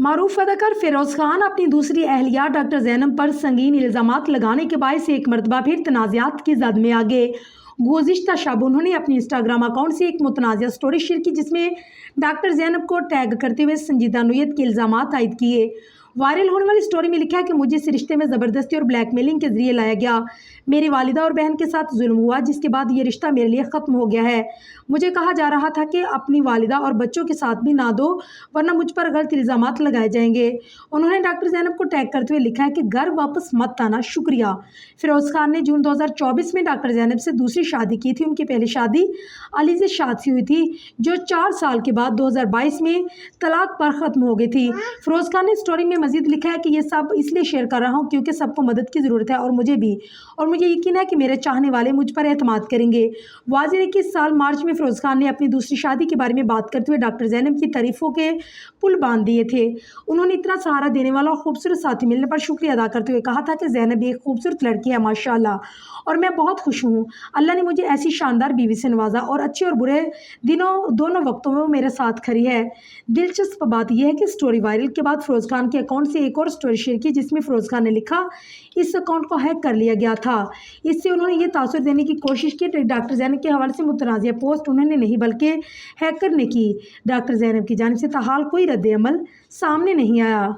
معروف اداکار فیروز خان اپنی دوسری اہلیہ ڈاکٹر زینب پر سنگین الزامات لگانے کے باعث ایک مرتبہ پھر تنازعات کی زد میں آ گئے۔ گزشتہ شب انہوں نے اپنی انسٹاگرام اکاؤنٹ سے ایک متنازع سٹوری شیئر کی جس میں ڈاکٹر زینب کو ٹیگ کرتے ہوئے سنجیدہ نوعیت کے الزامات عائد کیے۔ وائرل ہونے والی سٹوری میں لکھا ہے کہ مجھے اس رشتے میں زبردستی اور بلیک میلنگ کے ذریعے لایا گیا۔ میری والدہ اور بہن کے ساتھ ظلم ہوا جس کے بعد یہ رشتہ میرے لیے ختم ہو گیا ہے۔ مجھے کہا جا رہا تھا کہ اپنی والدہ اور بچوں کے ساتھ بھی نہ دو ورنہ مجھ پر غلط الزامات لگائے جائیں گے۔ انہوں نے ڈاکٹر زینب کو ٹیگ کرتے ہوئے لکھا ہے کہ گھر واپس مت آنا، شکریہ۔ فیروز خان نے جون 2024 میں ڈاکٹر زینب سے دوسری شادی کی تھی۔ ان کی پہلی شادی علی سے شاد سے ہوئی تھی جو 4 سال کے بعد 2022 میں طلاق پر ختم ہو گئی تھی۔ فیروز خان نے سٹوری میں مزید لکھا ہے کہ یہ سب اس لیے شیئر کر رہا ہوں کیونکہ سب کو مدد کی ضرورت ہے اور مجھے بھی، اور مجھے یقین ہے کہ میرے چاہنے والے مجھ پر اعتماد کریں گے۔ واضح ہے کہ اس سال مارچ میں فیروز خان نے اپنی دوسری شادی کے بارے میں بات کرتے ہوئے ڈاکٹر زینب کی تعریفوں کے پل باندھ دیے تھے۔ انہوں نے اتنا سہارا دینے والا اور خوبصورت ساتھی ملنے پر شکریہ ادا کرتے ہوئے کہا تھا کہ زینب ایک خوبصورت لڑکی ہے ماشاءاللہ، اور میں بہت خوش ہوں۔ اللہ نے مجھے ایسی شاندار بیوی سے نوازا اور اچھے اور برے دونوں وقتوں میں وہ میرے ساتھ کھڑی ہے۔ دلچسپ بات یہ ہے کہ سٹوری وائرل کے بعد فیروز خان کے اکاؤنٹ سے ایک اور سٹوری شیئر کی جس میں فیروز خان نے لکھا اس اکاؤنٹ کو ہیک کر لیا گیا تھا۔ اس سے انہوں نے یہ تاثر دینے کی کوشش کی کہ ڈاکٹر زینب کے حوالے سے متنازع پوسٹ انہوں نے نہیں بلکہ ہیکر نے کی۔ ڈاکٹر زینب کی جانب سے تاحال کوئی رد عمل سامنے نہیں آیا۔